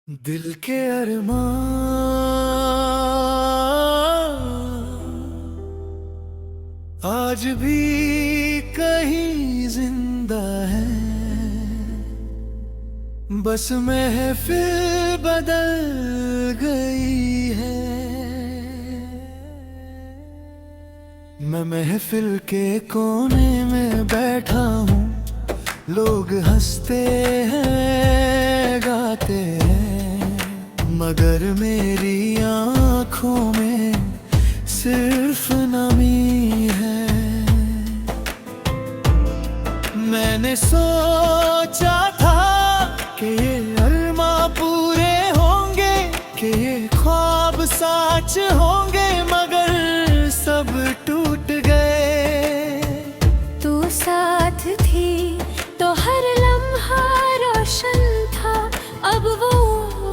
दिल के अरमान आज भी कहीं जिंदा है। बस महफिल बदल गई है। मैं महफिल के कोने में बैठा हूँ, लोग हंसते हैं गाते हैं, मगर मेरी आँखों में सिर्फ नमी है। मैंने सोचा था कि ये अरमां पूरे होंगे, कि ये ख्वाब सच होंगे, मगर सब टूट गए। तू साथ थी तो हर लम्हा रोशन था, अब वो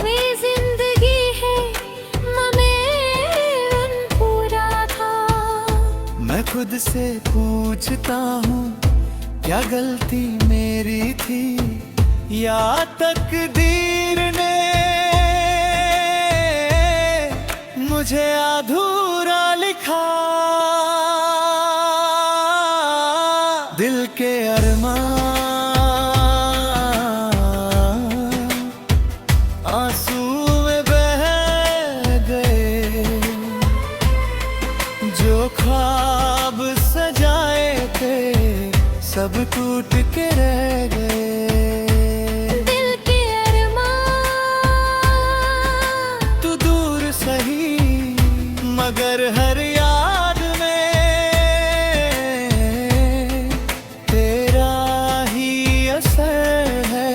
वे जिंदगी है ममेन पूरा था। मैं खुद से पूछता हूँ, क्या गलती मेरी थी या तकदीर ने मुझे अधूरा लिखा। दिल के अरमान आंसू में बह गए, जो ख्वाब सजाए थे सब टूट के रह गए। दिल के अरमान तू दूर सही मगर हर याद में तेरा ही असर है।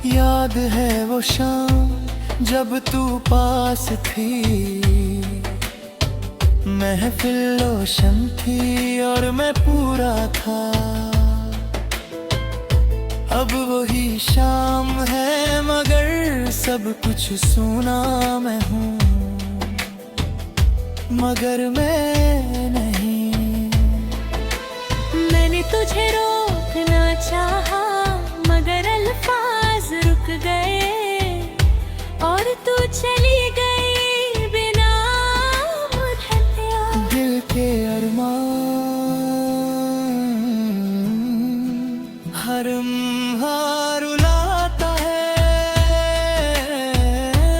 याद है वो शाम जब तू पास थी, महफिल रोशन थी और मैं पूरा था। अब वही शाम है मगर सब कुछ सुना मैं हूँ, मगर मैं नहीं। मैंने तुझे रोकना चाहा मगर अल्फाज रुक गए, और तू चली गई बिना मुझे। दिल के अरमान हर हार रुलाता है।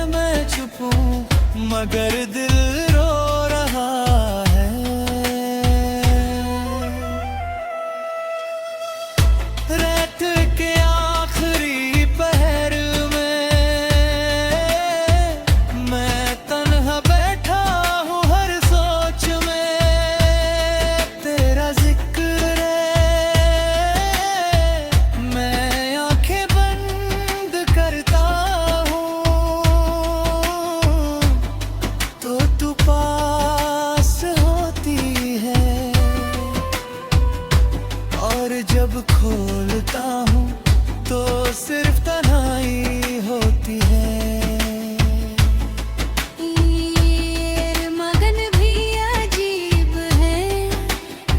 मैं चुप हूँ मगर दिल रो रहा है। रात के आखिरी पहर में मैं तन्हा बैठा हूँ, हर सोच में तेरा जिक्र है। मैं आंखें बंद करता हूँ तो तू पास होती है, और जब खोलता हूँ तो सिर्फ तन्हाई होती है। ये मगन भी अजीब है,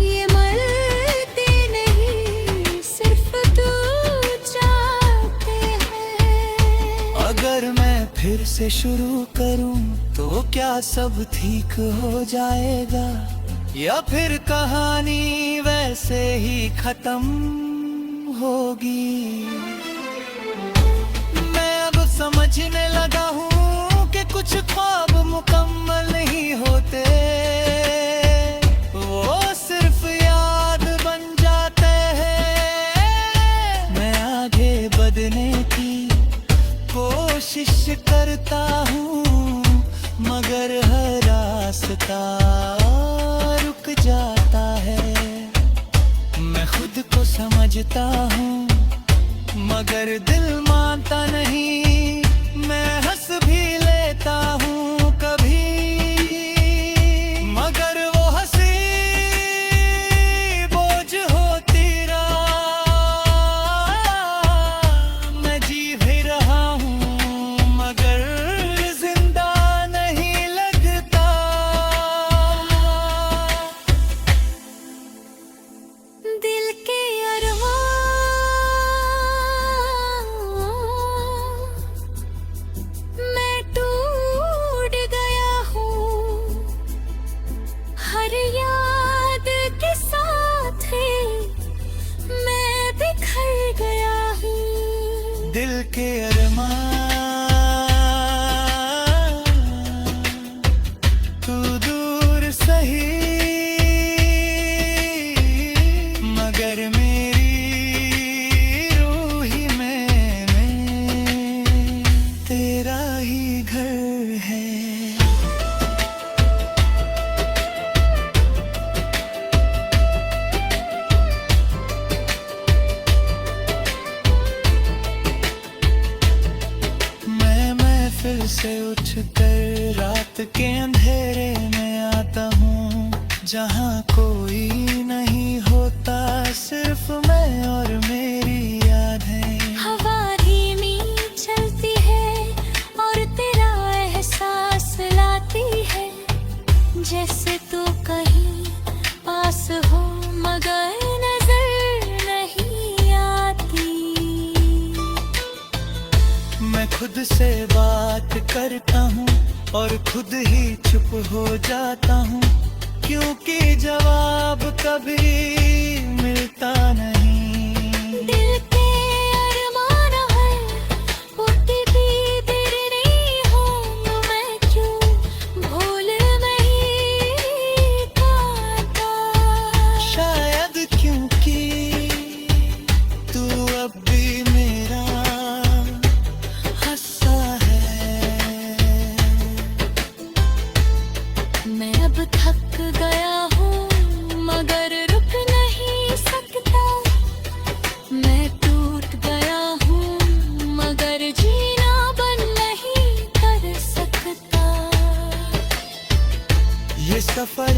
ये मरते नहीं सिर्फ तू चाहते हैं। अगर मैं फिर से शुरू करूँ तो क्या सब ठीक हो जाएगा, या फिर कहानी वैसे ही खत्म होगी। मैं अब समझने लगा हूँ कि कुछ ख्वाब मुकम्मल नहीं होते, वो सिर्फ याद बन जाते हैं। मैं आगे बढ़ने की कोशिश करता हूँ मगर हर रास्ता रुक जाता है। मैं खुद को समझता हूँ मगर दिल मानता नहीं। मैं हंस भी लेता हूँ कभी, मगर वो हंसी बोझ होती रहा। मैं जी दिल के अरमान, तू दूर सही मगर मेरी रूह ही में तेरा ही घर है। फिर से उठकर रात के अंधेरे में आता हूँ, जहाँ कोई नहीं होता, सिर्फ मैं और मेरी यादें। हवा धीमी चलती है और तेरा एहसास लाती है, जैसे तू कहीं पास हो मगर नजर नहीं आती। मैं खुद से बात करता हूँ और खुद ही चुप हो जाता हूँ, क्योंकि जवाब कभी मिलता नहीं। दिल के अरमान है उठती भी देर नहीं हूँ मैं, क्यों भूल नहीं पाता। शायद क्योंकि तू अब भी मेरा मैं अब थक गया हूँ मगर रुक नहीं सकता, मैं टूट गया हूँ मगर जीना बंद नहीं कर सकता। ये सफर